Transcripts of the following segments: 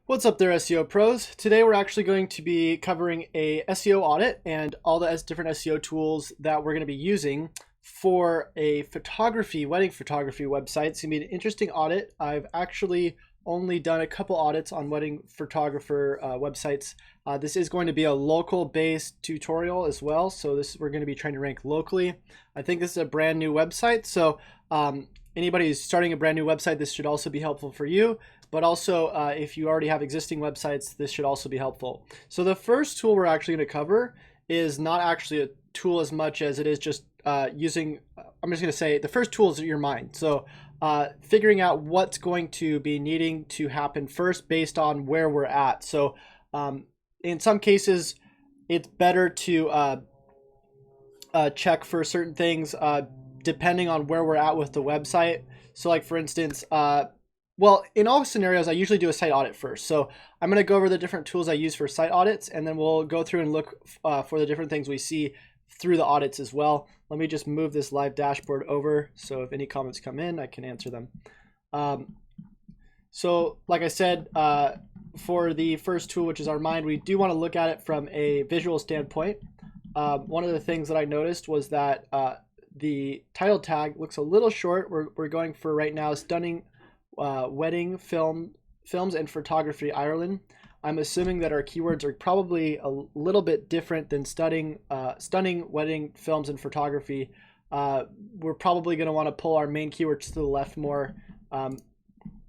What's up there, SEO pros? Today we're actually going to be covering a SEO audit and all the different SEO tools that we're going to be using for a wedding photography website. It's going to be an interesting audit. I've actually only done a couple audits on wedding photographer websites. This is going to be a local based tutorial as well. So we're going to be trying to rank locally. I think this is a brand new website. So anybody who's starting a brand new website, this should also be helpful for you. But also, if you already have existing websites, this should also be helpful. So the first tool we're actually going to cover is not actually a tool as much as it is just using, I'm just going to say the first tool is your mind. So figuring out what's going to be needing to happen first based on where we're at. So in some cases, it's better to check for certain things depending on where we're at with the website. So like for instance, well, in all scenarios, I usually do a site audit first. So I'm going to go over the different tools I use for site audits, and then we'll go through and look for the different things we see through the audits as well. Let me just move this live dashboard over, so if any comments come in, I can answer them. So like I said, for the first tool, which is our mind, we do want to look at it from a visual standpoint. One of the things that I noticed was that the title tag looks a little short. We're going for right now stunning wedding films and photography Ireland. I'm assuming that our keywords are probably a little bit different than stunning wedding films and photography. We're probably going to want to pull our main keywords to the left more.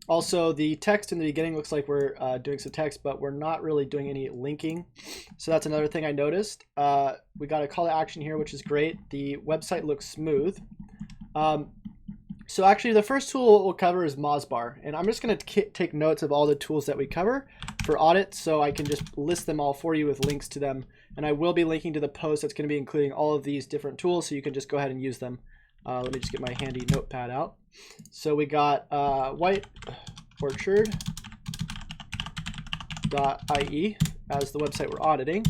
Also, the text in the beginning looks like we're doing some text, but we're not really doing any linking. So that's another thing I noticed. We got a call to action here, which is great. The website looks smooth. So actually the first tool we'll cover is Mozbar, and I'm just going to take notes of all the tools that we cover for audits so I can just list them all for you with links to them, and I will be linking to the post that's going to be including all of these different tools so you can just go ahead and use them. Let me just get my handy notepad out. So we got white orchard.ie as the website we're auditing,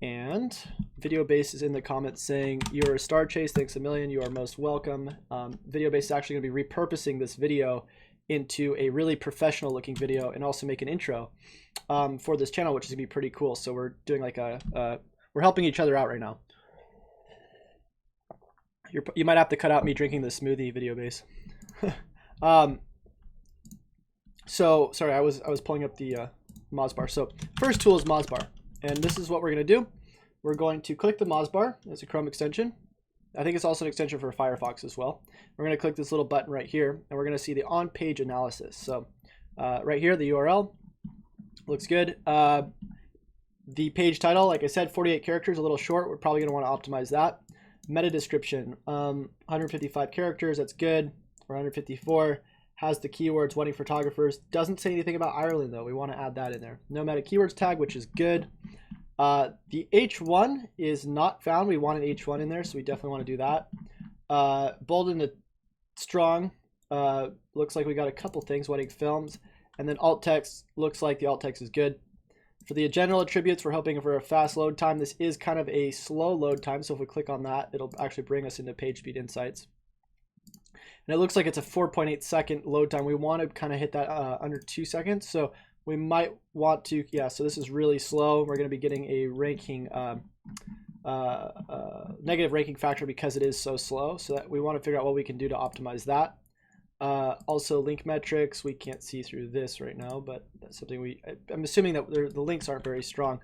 and video base is in the comments saying you're a star chase, thanks a million, you are most welcome. Video base is actually going to be repurposing this video into a really professional looking video and also make an intro for this channel, which is gonna be pretty cool. So we're doing like we're helping each other out right now. You might have to cut out me drinking the smoothie, video base. So sorry, I was pulling up the Mozbar. So first tool is Mozbar, and this is what we're gonna do. We're going to click the Mozbar as a Chrome extension. I think it's also an extension for Firefox as well. We're going to click this little button right here, and we're going to see the on-page analysis. So right here, the URL looks good. The page title, like I said, 48 characters, a little short. We're probably going to want to optimize that. Meta description, 155 characters, that's good. Or 154. Has the keywords wedding photographers. Doesn't say anything about Ireland, though. We want to add that in there. No meta keywords tag, which is good. The H1 is not found. We want an H1 in there, so we definitely want to do that. Bold and strong. Looks like we got a couple things, wedding films. And then alt text, looks like the alt text is good. For the general attributes, we're hoping for a fast load time. This is kind of a slow load time, so if we click on that, it'll actually bring us into page speed insights. And it looks like it's a 4.8 second load time. We want to kind of hit that under 2 seconds. So we might want to, yeah, so this is really slow. We're going to be getting a ranking, negative ranking factor because it is so slow. So that we want to figure out what we can do to optimize that. Also link metrics, we can't see through this right now, but that's something I'm assuming that the links aren't very strong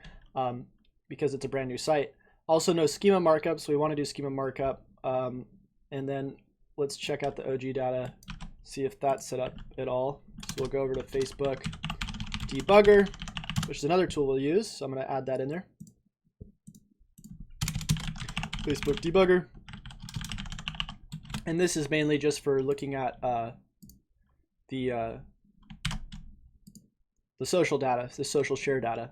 because it's a brand new site. Also no schema markup, so we want to do schema markup. And then let's check out the OG data, see if that's set up at all. So we'll go over to Facebook debugger, which is another tool we'll use. So I'm going to add that in there. Facebook debugger. And this is mainly just for looking at the social data, the social share data.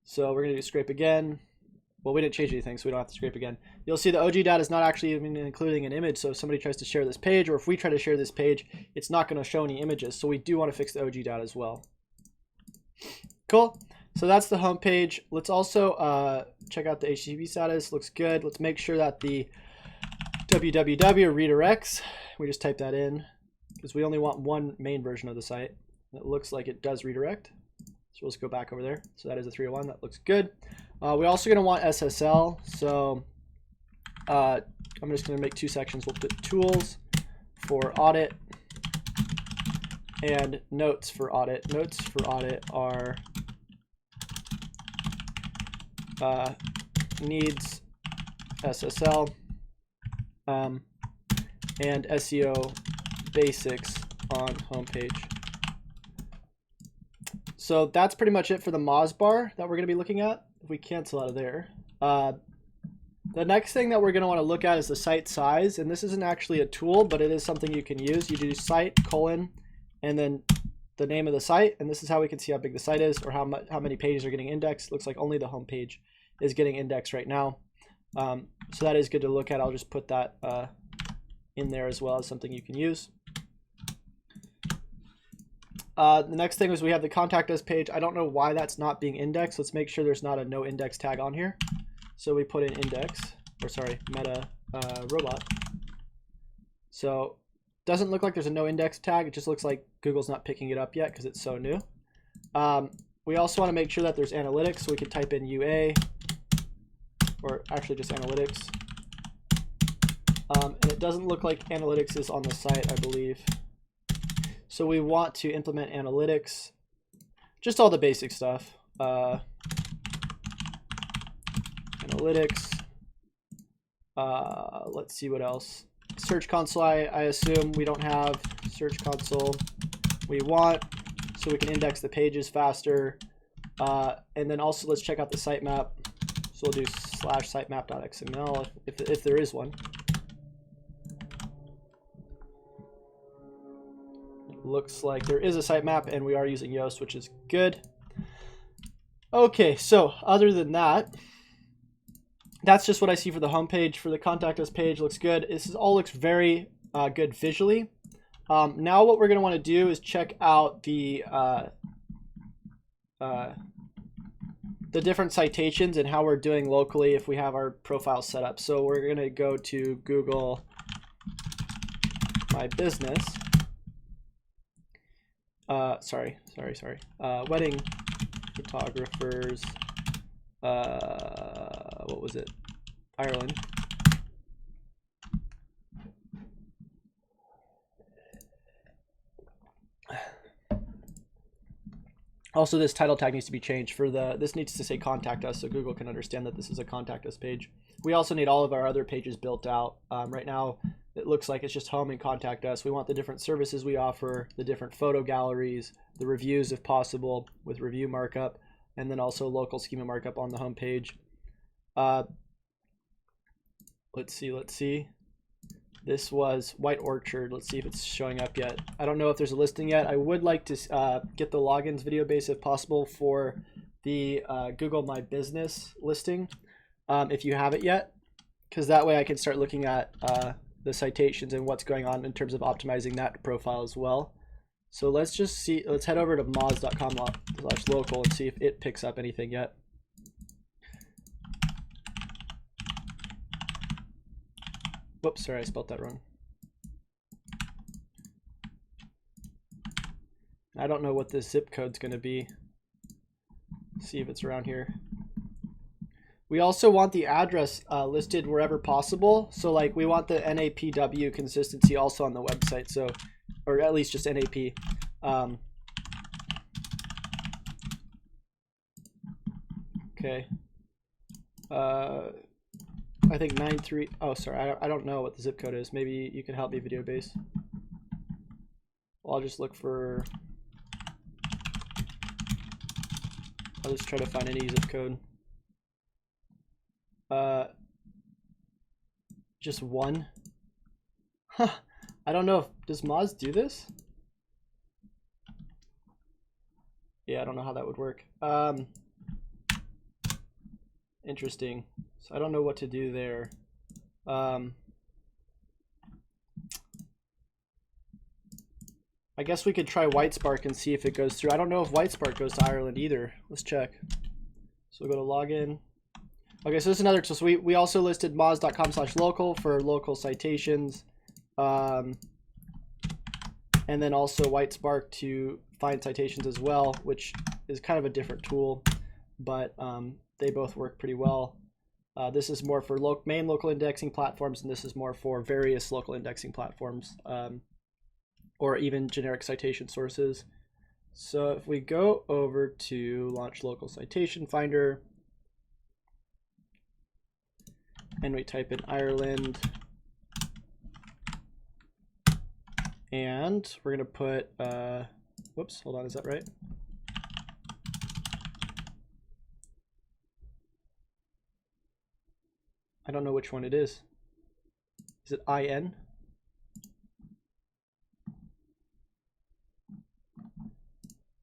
So we're going to do scrape again. Well, we didn't change anything, so we don't have to scrape again. You'll see the OG data is not actually even including an image. So if somebody tries to share this page, or if we try to share this page, it's not going to show any images. So we do want to fix the OG data as well. Cool. So that's the home page. Let's also check out the HTTP status. Looks good. Let's make sure that the www redirects. We just type that in because we only want one main version of the site. It looks like it does redirect. So let's go back over there. So that is a 301. That looks good. We're also going to want SSL. So I'm just going to make 2 sections. We'll put tools for audit and notes for audit. Notes for audit are needs SSL and SEO basics on homepage. So that's pretty much it for the Moz bar that we're going to be looking at. If we cancel out of there, the next thing that we're going to want to look at is the site size. And this isn't actually a tool, but it is something you can use. You do site : and then the name of the site, and this is how we can see how big the site is or how many pages are getting indexed. Looks like only the home page is getting indexed right now. So that is good to look at. I'll just put that in there as well as something you can use. The next thing is we have the contact us page. I don't know why that's not being indexed. Let's make sure there's not a no index tag on here. So we put in index, or sorry, meta robot. So doesn't look like there's a no index tag. It just looks like Google's not picking it up yet because it's so new. We also want to make sure that there's analytics. So we can type in UA, or actually just analytics. And it doesn't look like analytics is on the site, I believe. So we want to implement analytics, just all the basic stuff. Analytics. Let's see what else. Search console, I assume we don't have search console. We want, so we can index the pages faster. And then also let's check out the sitemap. So we'll do /sitemap.xml if there is one. Looks like there is a sitemap, and we are using Yoast, which is good. Okay, so other than that, that's just what I see for the homepage. For the contact us page, looks good. This all looks very good visually. Now what we're going to want to do is check out the different citations and how we're doing locally if we have our profile set up. So we're going to go to Google My Business. Wedding photographers, what was it? Ireland. Also, this title tag needs to be changed for this needs to say contact us so Google can understand that this is a contact us page. We also need all of our other pages built out. Right now, it looks like it's just home and contact us. We want the different services we offer, the different photo galleries, the reviews if possible with review markup, and then also local schema markup on the home page. Let's see. This was White Orchard. Let's see if it's showing up yet. I don't know if there's a listing yet. I would like to get the logins video base if possible for the Google My Business listing if you have it yet, because that way I can start looking at the citations and what's going on in terms of optimizing that profile as well. So let's just see, let's head over to moz.com/local and see if it picks up anything yet. Whoops, sorry, I spelled that wrong. I don't know what this zip code's going to be. See if it's around here. We also want the address listed wherever possible. So like we want the NAPW consistency also on the website. So, or at least just NAP. Okay. I think 93. Oh, sorry. I don't know what the zip code is. Maybe you can help me, video base. Well, I'll just look for. I'll just try to find any zip code. Just one. Huh. I don't know if does Moz do this? Yeah, I don't know how that would work. Interesting. So I don't know what to do there. I guess we could try Whitespark and see if it goes through. I don't know if Whitespark goes to Ireland either. Let's check. So we'll go to login. Okay, so this is another tool. So we also listed moz.com/local for local citations. And then also Whitespark to find citations as well, which is kind of a different tool, but they both work pretty well. This is more for main local indexing platforms, and this is more for various local indexing platforms, or even generic citation sources. So if we go over to launch local citation finder, and we type in Ireland, and we're gonna put, whoops, hold on, is that right? I don't know which one it is. Is it IN?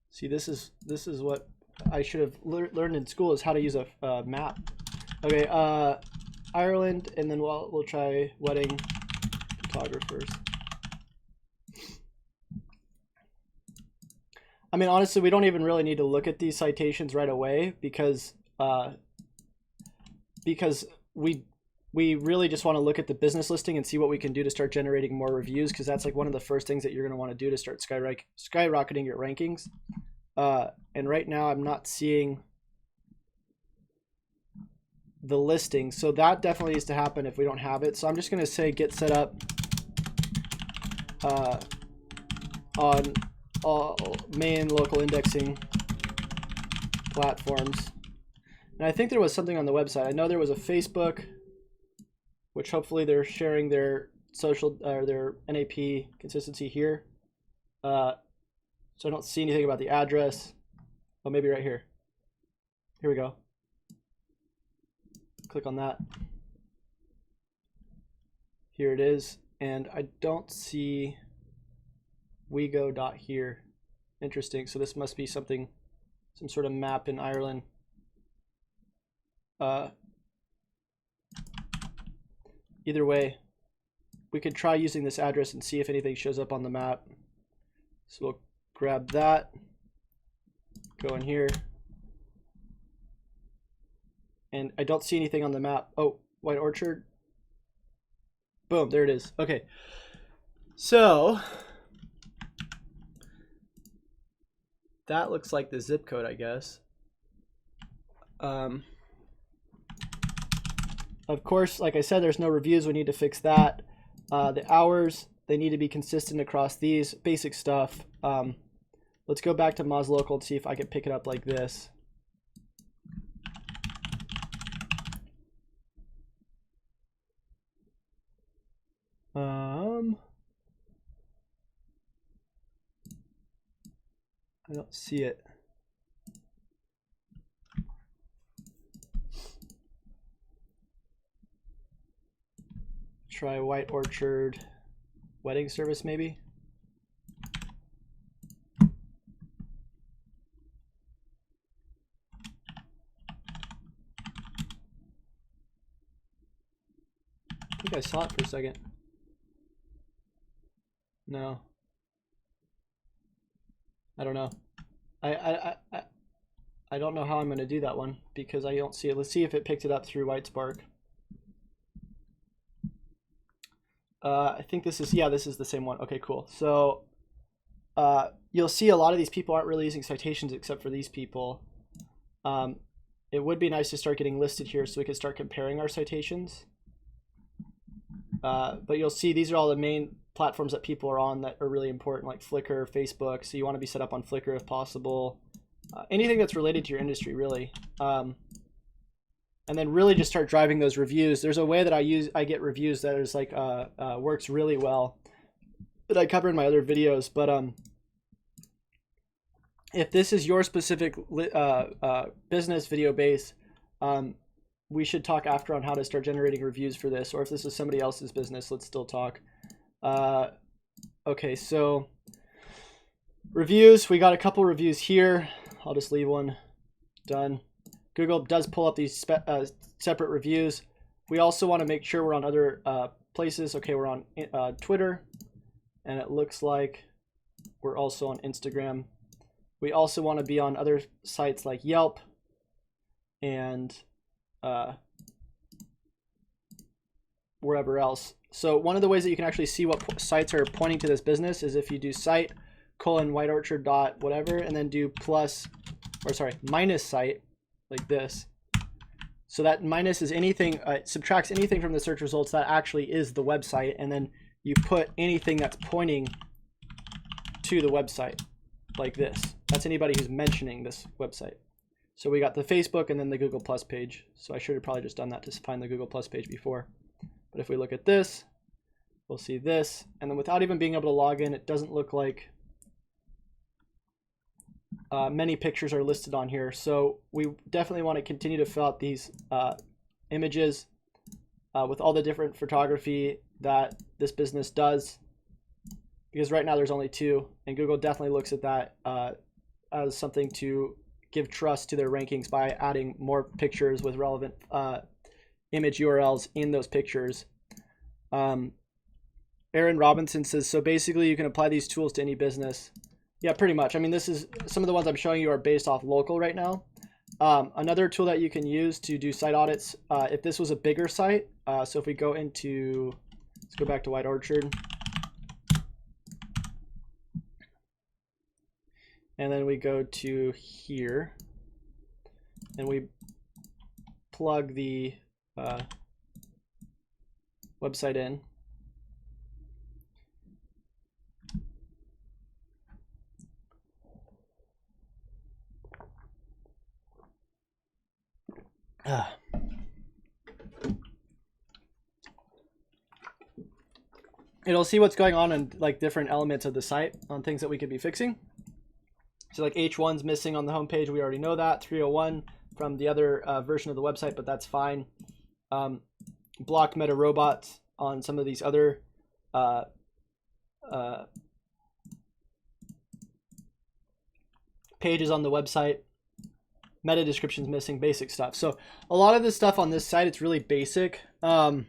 See, this is what I should have learned in school, is how to use a map. Okay, Ireland, and then we'll try wedding photographers. I mean, honestly, we don't even really need to look at these citations right away because we really just want to look at the business listing and see what we can do to start generating more reviews, because that's like one of the first things that you're going to want to do to start skyrocketing your rankings. And right now I'm not seeing the listing, so that definitely needs to happen if we don't have it. So I'm just going to say get set up on all main local indexing platforms. And I think there was something on the website. I know there was a Facebook, which hopefully they're sharing their social or their NAP consistency here. So I don't see anything about the address. Oh, maybe right here. Here we go. Click on that. Here it is. And I don't see WeGo.here. Interesting. So this must be something, some sort of map in Ireland. Either way, we could try using this address and see if anything shows up on the map. So we'll grab that, go in here, and I don't see anything on the map. Oh, White Orchard. Boom, there it is. Okay, so that looks like the zip code, I guess. Of course, like I said, there's no reviews. We need to fix that. The hours, they need to be consistent across these basic stuff. Let's go back to Moz Local and see if I can pick it up like this. I don't see it. Try White Orchard wedding service maybe. I think I saw it for a second. No. I don't know. I don't know how I'm going to do that one because I don't see it. Let's see if it picked it up through WhiteSpark. I think this is, yeah, this is the same one. Okay, cool. So you'll see a lot of these people aren't really using citations except for these people. It would be nice to start getting listed here so we can start comparing our citations. But you'll see these are all the main platforms that people are on that are really important, like Flickr, Facebook. So you want to be set up on Flickr if possible. Anything that's related to your industry, really. And then really just start driving those reviews. There's a way that I get reviews that is like works really well that I cover in my other videos. But if this is your specific business video base, we should talk after on how to start generating reviews for this. Or if this is somebody else's business, let's still talk. Okay, so reviews. We got a couple reviews here. I'll just leave one. Done. Google does pull up these separate reviews. We also want to make sure we're on other places. Okay, we're on Twitter, and it looks like we're also on Instagram. We also want to be on other sites like Yelp and wherever else. So one of the ways that you can actually see what sites are pointing to this business is if you do site colon white orchard dot whatever, and then do plus, or sorry, minus site like this. So that minus is anything, subtracts anything from the search results that actually is the website, and then you put anything that's pointing to the website like this. That's anybody who's mentioning this website. So we got the Facebook and then the Google Plus page. So I should have probably just done that to find the Google Plus page before. But if we look at this, we'll see this. And then without even being able to log in, it doesn't look like many pictures are listed on here. So we definitely want to continue to fill out these images with all the different photography that this business does, because right now there's only 2, and Google definitely looks at that as something to give trust to their rankings by adding more pictures with relevant image URLs in those pictures. Aaron Robinson says, so basically you can apply these tools to any business. Yeah, pretty much. I mean, this is some of the ones I'm showing you are based off local right now. Another tool that you can use to do site audits, if this was a bigger site, so if we go into, let's go back to White Orchard. And then we go to here and we plug the website in. It'll see what's going on in like different elements of the site on things that we could be fixing. So like H1's missing on the homepage, we already know that. 301 from the other version of the website, but that's fine. Blocked meta robots on some of these other pages on the website. Meta descriptions missing, basic stuff. So a lot of this stuff on this site, it's really basic. I'm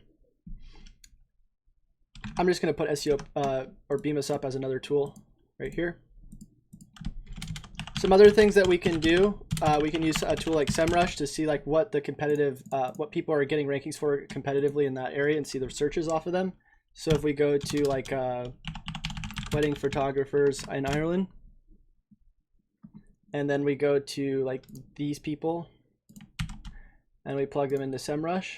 just going to put SEO or Beam Us Up as another tool right here. Some other things that we can do, we can use a tool like SEMrush to see like what the competitive, what people are getting rankings for competitively in that area and see their searches off of them. So if we go to like wedding photographers in Ireland, and then we go to like these people and we plug them into SEMrush.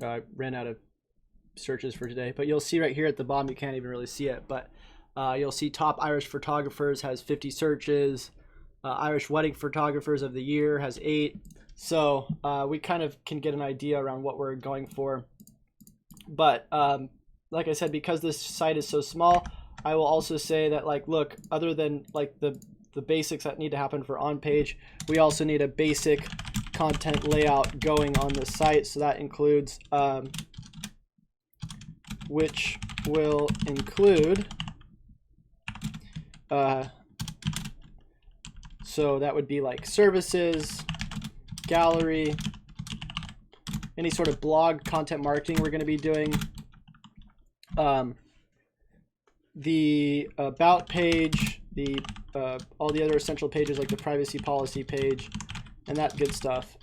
I ran out of searches for today, but you'll see right here at the bottom, you can't even really see it, but you'll see top Irish photographers has 50 searches. Irish wedding photographers of the year has 8. So we kind of can get an idea around what we're going for. But like I said, because this site is so small, I will also say that like, look, other than like the basics that need to happen for on page, we also need a basic content layout going on the site. So that includes which will include so that would be like services, gallery, any sort of blog content marketing we're going to be doing, the about page, the all the other essential pages like the privacy policy page and that good stuff.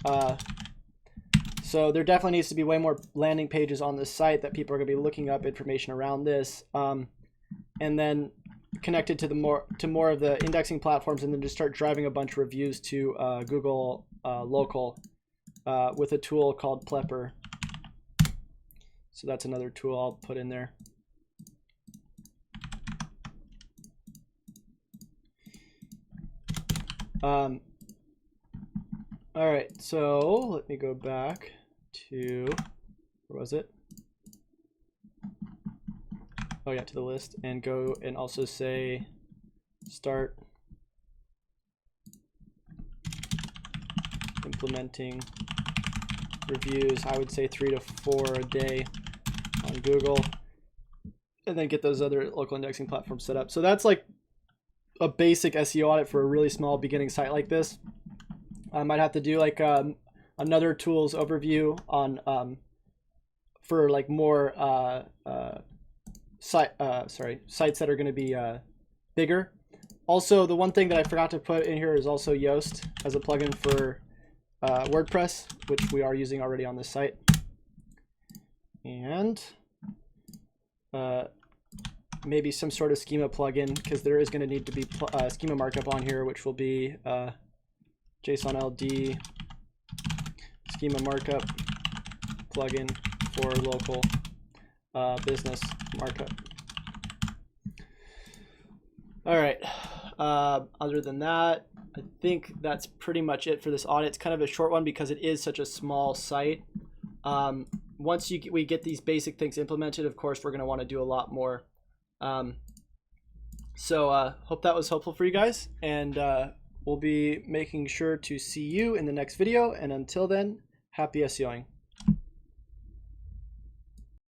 So there definitely needs to be way more landing pages on this site that people are going to be looking up information around this, and then connected to more of the indexing platforms, and then just start driving a bunch of reviews to Google local with a tool called Plepper. So that's another tool I'll put in there. All right, so let me go back to, where was it? Oh yeah, to the list, and go and also say start implementing reviews. I would say 3 to 4 a day on Google, and then get those other local indexing platforms set up. So that's like a basic SEO audit for a really small beginning site like this. I might have to do like another tools overview on for like more sites that are going to be bigger. Also, the one thing that I forgot to put in here is also Yoast as a plugin for WordPress, which we are using already on this site, and maybe some sort of schema plugin, because there is going to need to be schema markup on here, which will be JSON LD schema markup plugin for local business markup. All right. Other than that, I think that's pretty much it for this audit. It's kind of a short one because it is such a small site. Once we get these basic things implemented, of course, we're going to want to do a lot more. So hope that was helpful for you guys, and we'll be making sure to see you in the next video. And until then, happy SEOing.